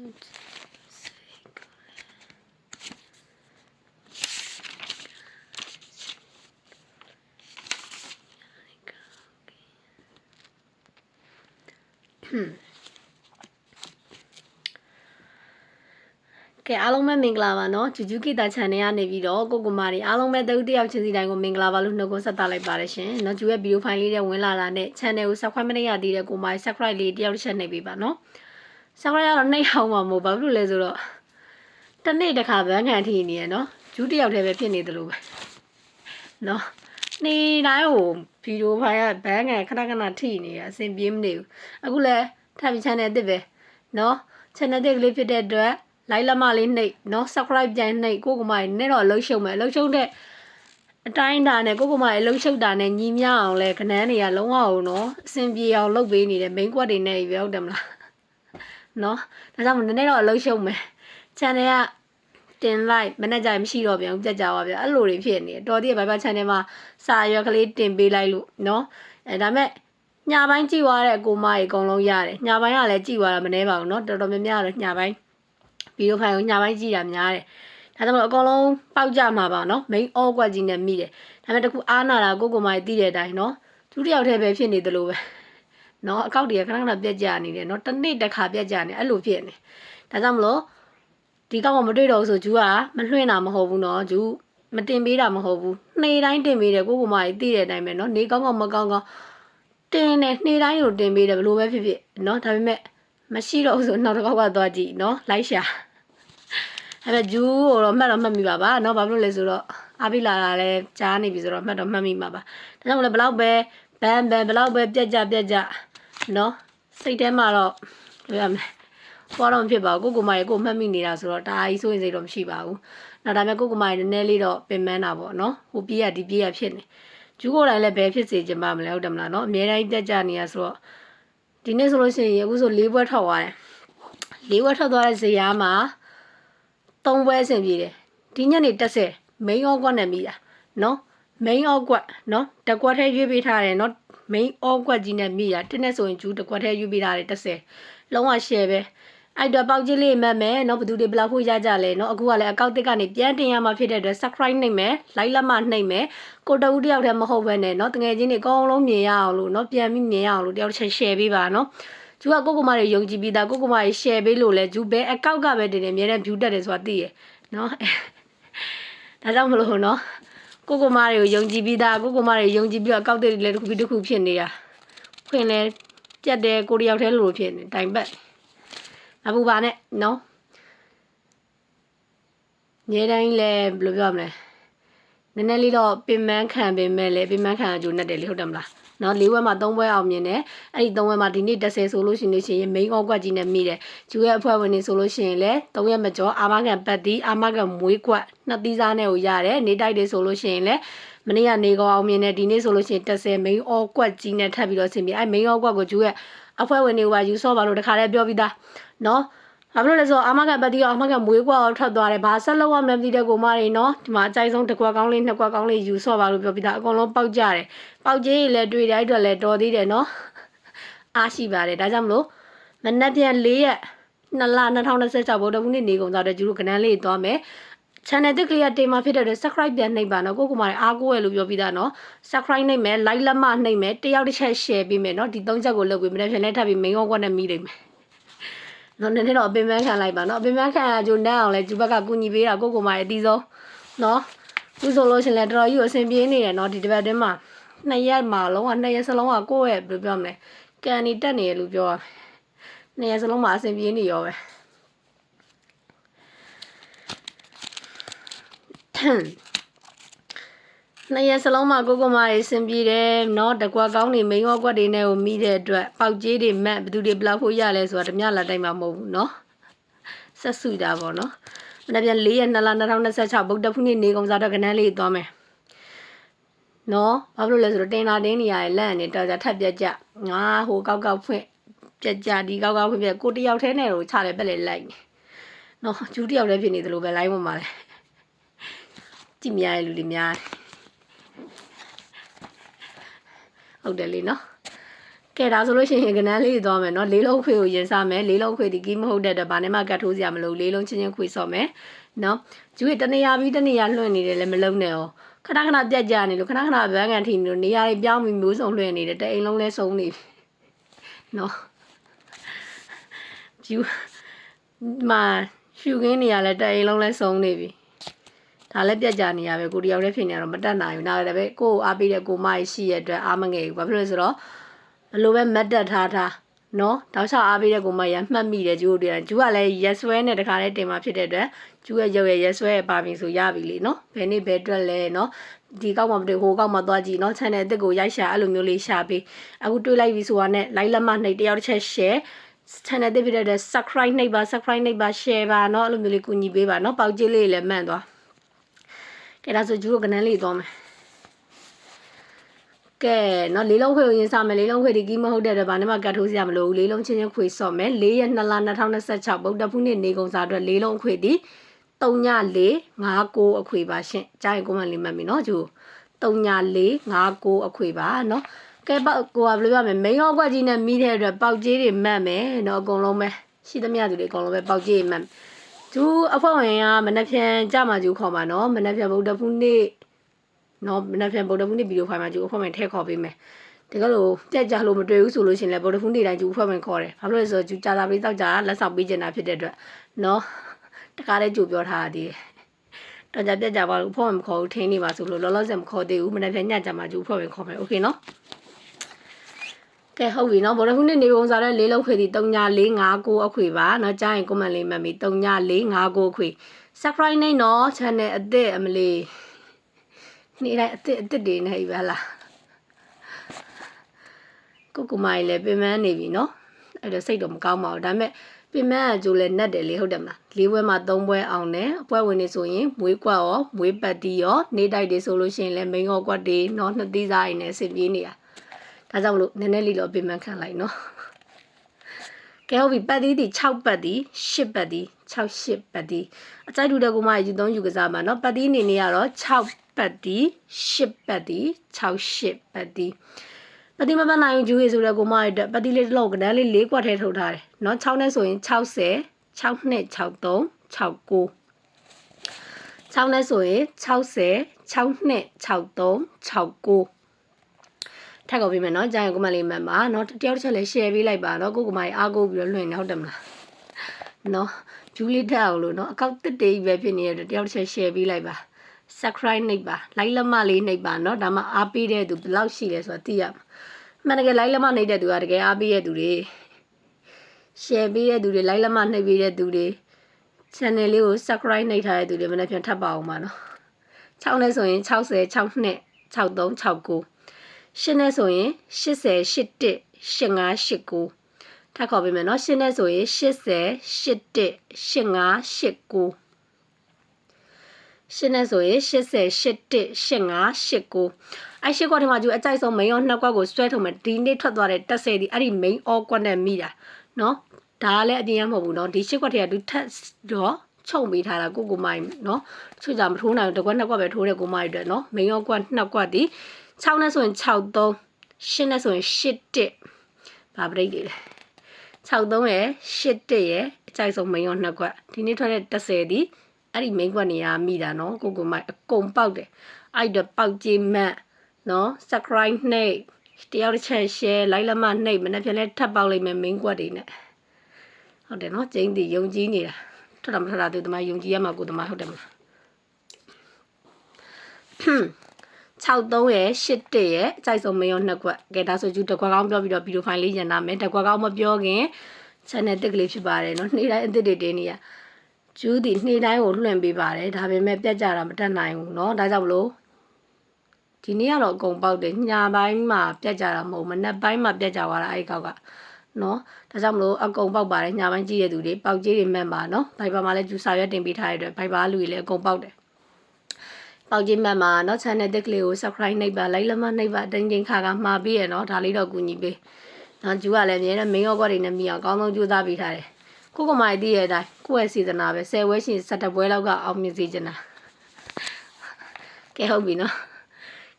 ကဲအားလုံးပဲမင်္ဂလာပါနော်ဂျူဂျူကီတာ channel ကနေပြီးတော့ကိုကိုမာတွေအားလုံးပဲတယောက်ချင်းစီတိုင်းကိုမင်္ဂလာပါလို့နှုတ်ခွန်းဆက်သလိုက်ပါတယ်ရှင်နော်ဂျူရဲ့ဗီဒီယိုဖိုင်လေးတွေဝင်လာတာနဲ့ channel ကို subscribe မလုပ်ရသေးတဲ့ကိုမာ subscribe လေးတယောက်တစ်ချက်နှိပ်ပေးပါနော် subscribe ရတော့နှိပ်အောင်မှာမဟုတ်ဘာလို့လဲဆိုတော့တစ်နေ့တစ်ခါဗန်းခံထိနေရနော်ဂျူတယောက်တည်းပဲဖြစ်နေသလိုပဲနော်နေ့တိုင်းကိုဗီဒီယိုဖိုင်ကဗန်းခံခဏခဏထိနေရအဆင်ပြေမနေဘူးအခုလဲထပ်ပြီး channel တစ်ပဲနော် channel တစ်ကလေးဖြစ်တဲ့အတွက်လိုက်လက်မလေးနှိပ်နော် subscribe ပြန်နှိပ်ကိုကမကြီးနဲ့တော့အလုံးရှုံမယ်အလုံးရှုံတဲ့အတိုင်းတာနဲ့ကိုကမကြီးအလုံးရှုံတာနဲ့ညီမြအောင်လဲခနန်းတွေကလုံးဝအောင်နော်အဆင်ပြေအောင်လုပ်ပေးနေတယ် main quad တွေနဲ့ပြောတယ်မလားနော်ဒါကြောင့်နည်းနည်းတော့အလုံးရှုံမယ် channel ကတင်လိုက်မနေ့ကျရင်မရှိတော့ပြန်ဘူးပြတ်ကြပါဗျအဲ့လိုတွေဖြစ်နေတယ်တော်တည်းဘာဘာ channel မှာစာရွက်ကလေးတင်ပေးလိုက်လို့နော်ဒါမဲ့ညပိုင်းကြည့်သွားတဲ့ကိုမကြီးအကုန်လုံးရတယ်ညပိုင်းကလည်းကြည့်သွားတာမနှဲပါဘူးနော်တော်တော်များများတော့ညပိုင်းဗီဒီယိုဖိုင်ကိုညပိုင်းကြည့်တာများတယ်ဒါကြောင့်အကုန်လုံးပေါက်ကြမှာပါနော် main all ကွက်ကြီးနဲ့မိတယ်ဒါပေမဲ့တခုအားနာတာကိုကိုမကြီးသိတဲ့အတိုင်းနော်သူတယောက်တည်းပဲဖြစ်နေသလိုပဲနော်အကောက်တွေကခဏခဏပြက်ကြနေတယ်နော်တစ်နေ့တစ်ခါပြက်ကြနေအဲ့လိုဖြစ်နေဒါကြောင့်မလို့ဒီကောက်ကမတွေ့တော့ဘူးဆိုဂျူကမလွှင့်တာမဟုတ်ဘူးနော်ဂျူမတင်ပေးတာမဟုတ်ဘူးနေ့တိုင်းတင်ပေးတယ်ကိုကိုမကြီးသိတဲ့အတိုင်းပဲနော်နေကောင်းကောင်းမကောင်းကောင်းတင်တယ်နေ့တိုင်းကိုတင်ပေးတယ်ဘလို့ပဲဖြစ်ဖြစ်နော်ဒါပေမဲ့မရှိတော့ဘူးဆိုနောက်တစ်ခေါက်ကသွားကြည့်နော်လိုက်ရှာအဲ့ဒါဂျူးကိုတော့မှတ်တော့မှတ်မိပါပါเนาะဘာဖြစ်လို့လဲဆိုတော့အားပေးလာတာလဲကြားနေပြီဆိုတော့မှတ်တော့မှတ်မိမှာပါဒါကြောင့်မလဲဘလောက်ပဲဘန်ဘလောက်ပဲပြက်ကြเนาะစိတ်ထဲမှာတော့ပြောရမယ်ပေါ်တော့မဖြစ်ပါဘူးကိုမရေကိုမှတ်မိနေတာဆိုတော့ဒါကြီးဆိုရင်စိတ်တော့မရှိပါဘူးနောက်ဒါပေမဲ့ကိုမရေနည်းနည်းလေးတော့ပင်ပန်းတာပေါ့เนาะဟိုပြေးရဒီပြေးရဖြစ်နေဂျူးကိုယ်တိုင်လည်းဘယ်ဖြစ်စေချင်ပါမလဲဟုတ်တယ်မလားเนาะအများတိုင်းပြက်ကြနေရဆိုတော့ဒီနေ့ဆိုလို့ရှိရင်အခုဆို၄ဘွဲထောက်သွားတယ်၄ဘွဲထောက်သွားတဲ့ဇေယျာမှာ3ပွဲအဆင်ပြေတယ်ဒီညနေ10 main all ကွက်နဲ့မိတာနော် main all ကွက်နော်တကွက်ထဲရွေးပေးထားတယ်နော် main all ကွက်ကြီးနဲ့မိတာတင်းနဲ့ဆိုရင်ဂျူးတကွက်ထဲရွေးပေးထားတယ်10လုံးဝ share ပဲအဲ့တော့ပေါက်ကြီးလေးမှတ်မယ်နော်ဘယ်သူတွေဘယ်လောက်ဖို့ရကြလဲနော်အခုကလည်းအကောက်တစ်ကနေပြန်တင်ရမှာဖြစ်တဲ့အတွက် subscribe နှိပ်မယ် like လက်မနှိပ်မယ်ကိုတဦးတယောက်တည်းမဟုတ်ဘဲနဲ့နော်တကယ်ချင်းတွေအကုန်လုံးမြင်ရအောင်လို့နော်ပြန်ပြီးမြင်ရအောင်လို့တယောက်တစ်ချက် share ပေးပါနော်ဂျူကကိုကိုမတွေယုံကြည်ပြီးသားကိုကိုမတွေ share ပေးလို့လဲဂျူဘဲအကောက်ကပဲတင်နေအများနဲ့ view တက်တယ်ဆိုတာသိရနော်ဒါကြောင့်မလို့နော်ကိုကိုမတွေကိုယုံကြည်ပြီးသားကိုကိုမတွေယုံကြည်ပြီးတော့အကောက်တွေလည်းတစ်ခုဖြစ်နေတာခွင်လဲပြတ်တယ်ကိုတယောက်တည်းလိုဖြစ်နေတိုင်ပတ်အပူပါနဲ့နော်ညတိုင်းလဲဘယ်လိုပြောမလဲနည်းနည်းလေးတော့ပင်မခံပင်မဲ့လေပင်မခံအကျိုးနဲ့တယ်လေဟုတ်တယ်မလားနော်၄ဘွဲမှာ3ဘွဲအောင်မြင်တယ်အဲ့ဒီ3ဘွဲမှာဒီနေ့10ဆိုလို့ရှိရင် main all ကွက်ကြီးနဲ့မိတယ်ဂျူရဲ့အဖွဲ့ဝင်တွေဆိုလို့ရှိရင်လည်း3ရက်မကျော်အာမခံပတ်တီအာမခံမွေးကွက်နှစ်သီးစားနဲ့ကိုရတယ်နေတိုက်တွေဆိုလို့ရှိရင်လည်းမနေ့ကနေကောအောင်မြင်တယ်ဒီနေ့ဆိုလို့ရှိရင်10 main all ကွက်ကြီးနဲ့ထပ်ပြီးတော့ဆင်ပြေအဲ့ main all ကွက်ကိုဂျူရဲ့အဖွဲ့ဝင်တွေကယူဆော့ပါလို့တခါတည်းပြောပြီးသားနော်ဘာလို့လဲဆိုတော့အာမခံပတ်တီရောအာမခံမွေးကွက်ရောထွက်သွားတယ်ဘာဆက်လောက်အောင်မသိတဲ့ကိုမတွေနော်ဒီမှာအကြိုက်ဆုံးတစ်ကွက်ကောင်းလေးနှစ်ကွက်ကောင်းလေးယူဆော့ပါလို့ပြောပြီးသားအကုန်လုံးပေါက်ကြတယ်ပေါက်ကြီးလည်းတွေ့တဲ့အတွက်လည်းတော်သေးတယ်နော်အားရှိပါတယ်ဒါကြောင့်မလို့မနက်ပြန်4ရက်2လ2026ဗုဒ္ဓဘုနေ့နေကုန်သွားတဲ့ကျူတို့ကနန်းလေးသွားမယ် channel တစ်ကလေးကတင်မှာဖြစ်တဲ့အတွက် subscribe ပြန်နှိပ်ပါနော်ကိုကိုမတွေအားကိုးရလို့ပြောပြီးသားနော် subscribe နှိပ်မယ် like လက်မနှိပ်မယ်တယောက်တစ်ချက် share ပေးမယ်နော်ဒီ3ချက်ကိုလုပ်ပြီးမနက်ပြန်လဲထပ်ပြီး main ကွက်နဲ့မိလိမ့်မယ်နော်နည်းနည်းတော့အပင်ပန်းခံလိုက်ပါနော်အပင်ပန်းခံရကြိုနန်းအောင်လဲကျူဘက်ကကူညီပေးတာကိုကိုမတွေအတီးဆုံးနော်ခုဆိုလို့ရှင်လဲတော်တော်ကြီးကိုအဆင်ပြေနေတယ်နော်ဒီတစ်ပတ်တည်းမှာ2ရက်မှာလုံးဝ2ရက်စလုံးကကိုယ့်ရဲ့ဘယ်လိုပြောမလဲကန်နီတက်နေရလို့ပြောရမယ်2ရက်စလုံးမှာအဆင်ပြေနေရောပဲ2ရက်စလုံးမှာကိုကိုမတွေအဆင်ပြေတယ်နော်တကွက်ကောင်းတွေမိန်ဝက်ကွက်တွေနဲ့ကိုမိတဲ့အတွက်ပေါက်ကြီးတွေမက်ဘယ်သူတွေဘလောက်ဖို့ရလဲဆိုတာတမျှလာတိုင်းမှာမဟုတ်ဘူးနော်ဆက်စုတာပေါ့နော်မနေ့ပြန်4ရက်2လ2026ဗုဒ္ဓဖူးနေ့နေကုန်စားတော့ကနန်းလေးသွားမယ်နော်ဘာလို့လဲဆိုတော့တင်လာတင်းနေရတယ်လက်အနေတော်ကြထပ်ပြက်ကြငါဟိုကောက်ဖွင့်ပြက်ကြဒီကောက်ဖွင့်ပြက်ကိုတယောက်ထဲနဲ့တော့ချတယ်ပက်လေလိုက်နေနော်ဂျူးတယောက်တည်းဖြစ်နေသလိုပဲ line ပေါ်မှာလဲကြည့်မြရလူတွေများဟုတ်တယ်လေနော် ကဲဒါဆိုလို့ရှိရင်ကနန်းလေးသွားမယ်နော်လေးလုံးခွေကိုရင်စားမယ်လေးလုံးခွေဒီကီးမဟုတ်တဲ့အတွက်ဘာနဲ့မှကတ်ထိုးစရာမလိုလေးလုံးချင်းချင်းခွေဆော့မယ်နော်ကျူးတနေရာပြီးတနေရာလွှင့်နေတယ်လည်းမလုံးနဲ့哦ခဏခဏပြတ်ကြနေလို့ခဏခဏဘန်းကန်ထီနေလို့နေရာတွေပြောင်းပြီးမျိုးစုံလွှင့်နေတယ်တအိမ်လုံးလဲစုံနေပြီနော်ကျူးမှာရှူခင်းနေရလဲတအိမ်လုံးလဲစုံနေပြီဒါလည်းပြတ်ကြနေရပဲကိုတယောက်တည်းဖြစ်နေတော့မတက်နိုင်ဘူးနားလည်းပဲကိုအားပေးတဲ့ကိုမကြီးရှိရတဲ့အတွက်အားမငယ်ဘူးဘာဖြစ်လို့လဲဆိုတော့ဘလို့ပဲမတ်တက်ထားနော်တောက်ချအားပေးတဲ့ကိုမရမှတ်မိတယ်ကျူးတို့ကျူးကလည်းရက်ဆွဲနဲ့တခါလေးတင်มาဖြစ်တဲ့အတွက်ကျူးရဲ့ရုပ်ရဲ့ရက်ဆွဲရဲ့ပါပြီဆိုရပြီလေနော်ဘယ်နေ့ဘယ်အတွက်လဲနော်ဒီကောက်မှမတွေ့ဟိုကောက်မှသွားကြည့်နော် channel အစ်ကိုရိုက်ရှာအဲ့လိုမျိုးလေးရှာပေးအခုတွေ့လိုက်ပြီဆိုတာနဲ့ like လက်မနှိပ်တယောက်တစ်ချက် share channel တစ်ဖြစ်တဲ့ subscribe နှိပ်ပါ share ပါနော်အဲ့လိုမျိုးလေးကူညီပေးပါနော်ပေါက်ကြီးလေးလည်းမှန်သွားကဲဒါဆိုကျူးတို့ကနန်းလေးသွားမယ်ကဲနော်လေးလုံးခွေကိုရင်စားမယ်လေးလုံးခွေဒီကီးမဟုတ်တဲ့အတွက်ဘာနဲ့မှကတ်ထိုးစရာမလိုဘူးလေးလုံးချင်းချင်းခွေဆော့မယ်4ရက်2လ2026ဗုဒ္ဓဖူးနေ့နေကုန်စာအတွက်လေးလုံးခွေဒီ3459အခွေပါရှင်ကြားရင်ကိုမလေးမှတ်ပြီနော်ကျူ3459အခွေပါနော်ကဲပေါ့ကိုကဘယ်လိုပြောမလဲမိန်ဟောကွက်ကြီးနဲ့မိတဲ့အတွက်ပေါက်ကြီးတွေမှတ်မယ်နော်အကုန်လုံးပဲရှိသမျှသူတွေအကုန်လုံးပဲပေါက်ကြီးတွေမှတ်ကျူအဖွဲ့ဝင်ကမနှက်ဖြန်ကြမှာကျူခေါ်မှာနော်မနှက်ဖြန်ဗုဒ္ဓဖူးနေ့နော်မနှက်ဖြန်ဗုဒ္ဓဖူးနေ့ဗီဒီယိုဖိုင်မှာကျူအဖွဲ့ဝင်ထည့်ခေါ်ပေးမယ်တကယ်လို့ပြက်ကြလို့မတွေ့ဘူးဆိုလို့ရှင်လဲဗုဒ္ဓဖူးနေ့တိုင်းကျူအဖွဲ့ဝင်ခေါ်တယ်ဘာလို့လဲဆိုတော့ကျူကြာတာပြီးတောက်ကြလက်ဆောင်ပေးချင်တာဖြစ်တဲ့အတွက်နော်တကားလေးကြိုပြောထားတာဒီတော့ကြပြက်ကြပါလို့အဖွဲ့ဝင်မခေါ်ဘူးထင်းနေပါဆိုလို့လောလောဆယ်မခေါ်သေးဘူးမနေ့ကညကြမှာကျူအဖွဲ့ဝင်ခေါ်မယ်โอเคနော်ကဲဟုတ်ပြီနော်ဗော်ဒဖူးနေ့နေပုံစားတဲ့လေးလုံးခွေဒီ3459အခွေပါနော်ကြားရင် comment လေးမှတ်ပြီး3459အခွေ subscribe နေနော် channel အသစ်အမလေးနေ့တိုင်းအသစ်တွေနေပြီလားကိုမိုင်လည်းပြင်မနေပြီနော်အဲ့တော့စိတ်တော့မကောင်းပါဘူးဒါပေမဲ့ပြင်မကကြိုလဲနက်တယ်လေဟုတ်တယ်မလား၄ဘွဲမှာ၃ဘွဲအောင်တယ်အပွဲဝင်နေဆိုရင်မွေးကွက်ရောမွေးပတ်တီရောနေတိုက်တွေဆိုလို့ရှိရင်လည်းမိန်ရောကွက်တွေနော်နှစ်သီးစားတွေနဲ့ဆင်ပြေးနေတာဒါကြောင့်မလို့နည်းနည်းလေးတော့ပြင်မခံလိုက်နော်ကဲဟုတ်ပြီပတ်တီးဒီ6ပတ်တီ10ပတ်တီ68ပတ်တီအကြိုက်တူတဲ့ကိုမယူ3ယူကစားမှာနော်ပတ်တီးအနေနဲ့ကတော့6ပတ်တီ10ပတ်တီ68ပတ်တီပတ်တီမပတ်နိုင်ဘူးဂျူးရေဆိုတဲ့ကိုမရတဲ့ပတ်တီလေးတစ်လုံးကနန်းလေး၄ကွက်ထဲထုတ်ထားတယ်နော်6နဲ့ဆိုရင်60 6နဲ့63 69 6နဲ့ဆိုရင်60 6နဲ့63 69ထပ်ကောပေးမယ်နော်ကြာရင်ကိုမလေးမှတ်ပါနော်တယောက်တစ်ချက်လေး share ပေးလိုက်ပါနော်ကိုကမကြီးအားကိုးပြီးတော့လွှင့်နေဟုတ်တယ်မလားနော်ဂျူးလေးထက်အောင်လို့နော်အကောက်တစ်တေးကြီးပဲဖြစ်နေတဲ့တယောက်တစ်ချက် share ပေးလိုက်ပါ subscribe နှိပ်ပါ like လက်မလေးနှိပ်ပါနော်ဒါမှအားပေးတဲ့သူဘယ်လောက်ရှိလဲဆိုတာသိရမှာမှန်တကယ် like လက်မနှိပ်တဲ့သူကတကယ်အားပေးတဲ့သူတွေ share ပေးတဲ့သူတွေ like လက်မနှိပ်ပေးတဲ့သူတွေ channel လေးကို subscribe နှိပ်ထားတဲ့သူတွေမနေ့ပြန်ထပ်ပါအောင်ပါနော်6နဲ့ဆိုရင်60 6နဲ့63 69 8နဲ့ဆိုရင်80 81 85 89ထပ်ခေါ်ပေးမယ်နော်8နဲ့ဆိုရင်80 81 85 89 8နဲ့ဆိုရင်80 81 85 89အဲ့ရှစ်ကွက်ထဲမှာကျူအကြိုက်ဆုံး main ရောနှစ်ကွက်ကိုဆွဲထုတ်မယ်ဒီနေ့ထွက်သွားတဲ့တက်ဆယ်ဒီအဲ့ဒီ main all ကွက်နဲ့မိတာနော်ဒါကလည်းအပြင်ရမဟုတ်ဘူးနော်ဒီရှစ်ကွက်ထဲကသူထက်တော့ချုံပေးထားတာကိုမိုင်နော်ချို့ကြမထိုးနိုင်ဘူးတစ်ကွက်နှစ်ကွက်ပဲထိုးတဲ့ကိုမိုင်အတွက်နော် main ရောကွက်နှစ်ကွက်ဒီ6နဲ့ဆိုရင်63 8နဲ့ဆိုရင်81ဘာပရိတ်တွေလဲ63ရယ်81ရယ်အကြိုက်ဆုံး main ရောနှစ်ကွက်ဒီနေ့ထွက်တဲ့တက်ဆယ်ဒီအဲ့ဒီ main ကွက်နေရမိတာနော်ကိုမိုင်အကုန်ပေါက်တယ်အဲ့တော့ပေါက်ကြီးမှတ်နော် subscribe နှိပ်တယောက်တစ်ချက် share like လက်မနှိပ်မနေ့ပြန်လဲထပ်ပေါက်လိုက်မယ် main ကွက်တွေနဲ့ဟုတ်တယ်နော်ကျင်းတီယုံကြည်နေတာထထမထတာသူတမယုံကြည်ရမှာကိုတမဟုတ်တယ်မလား63ရယ်81ရယ်အကြိုက်ဆုံးမရောနှစ်ကွက်ကဲဒါဆိုကျူတကွက်ကောင်းပြောပြီးတော့ဗီဒီယိုဖိုင်လေးညံ့နာမယ်တကွက်ကောင်းမပြောခင် channel တစ်ကလေးဖြစ်ပါတယ်နော်နေ့တိုင်းအသစ်တွေတင်းနေရကျူးဒီနေ့တိုင်းကိုလွှင့်ပေးပါတယ်ဒါပေမဲ့ပြတ်ကြတာမတတ်နိုင်ဘူးเนาะဒါကြောင့်မလို့ဒီနေ့ကတော့အကုန်ပေါက်တယ်ညပိုင်းမှာပြတ်ကြတာမဟုတ်မနက်ပိုင်းမှာပြတ်ကြသွားတာအဲ့ကောက်ကเนาะဒါကြောင့်မလို့အကုန်ပေါက်ပါတယ်ညပိုင်းကြည့်ရတဲ့သူတွေပေါက်ကြီးတွေမှတ်ပါเนาะဘိုင်ဘာမှာလည်းကျူစာရွက်တင်ပေးထားရတဲ့အတွက်ဘိုင်ဘာလူတွေလည်းအကုန်ပေါက်တယ်ပေါက်ကြီးမှတ်မှာเนาะ channel တစ်ကလေးကို subscribe နှိပ်ပါ like လက်မနှိပ်ပါတင်းတင်းခါမှာပြီးရเนาะဒါလေးတော့ကူညီပေးเนาะကျူကလည်းအမြဲတမ်း main ရောကွက်တွေနဲ့မိအောင်အကောင်းဆုံးကြိုးစားပေးထားတယ်ကိုကမိုင်တည့်ရတဲ့အတိုင်းကိုယ့်ရဲ့စေတနာပဲ10ဝဲရှင်17ပွဲလောက်ကအောင်မြင်စေချင်တာကဲဟုတ်ပြီနော်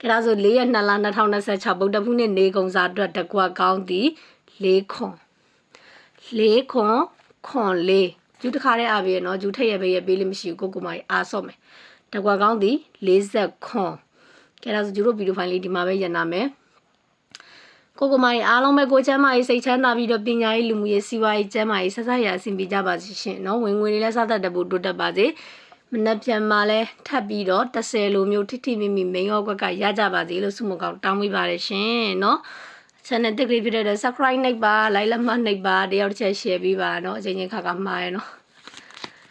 က ကဲဒါဆို4ရက်2လ2026ဗုဒ္ဓဖူးနေ့နေကုံစာအတွက်တကွာကောင်းသည်4ခွန်ကျူးတစ်ခါတည်းအားပြီးရနော်ကျူးထက်ရပဲရပေးလို့မရှိဘူးကိုမကြီးအားဆော့မယ်တကွာကောင်းသည်40ခွန်ကဲဒါဆိုကျူးတို့ဗီဒီယိုဖိုင်လေးဒီမှာပဲရနာမယ်ကိုမကြီးအားလုံးပဲကိုချမ်းမကြီးစိတ်ချမ်းသာပြီးတော့ပညာရေးလူမှုရေးစီးပွားရေးကျမ်းမာရေးဆက်ဆက်ရအဆင်ပြေကြပါစေရှင်နော်ဝင်ငွေတွေလည်းစသတ်တဖို့တိုးတက်ပါစေမနှက်ပြန်မှာလဲထပ်ပြီးတော့10လိုမျိုးထိထိမိမိမိန်ရောကွက်ကရကြပါစေလို့ဆုမကောင်းတောင်းပေးပါတယ်ရှင်နော် channel တက်ကြည့်ဖြစ်တဲ့ subscribe နှိပ်ပါ like လက်မှတ်နှိပ်ပါတယောက်တစ်ချက် share ပေးပါနော်အချိန်ချင်းခါမှားရနော်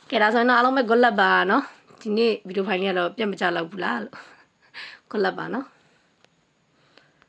ကဲဒါဆိုရင်တော့အားလုံးပဲ good luck ပါနော်ဒီနေ့ဗီဒီယိုဖိုင်လေးကတော့ပြတ်မကြတော့ဘူးလားလို့ good luck ပါနော်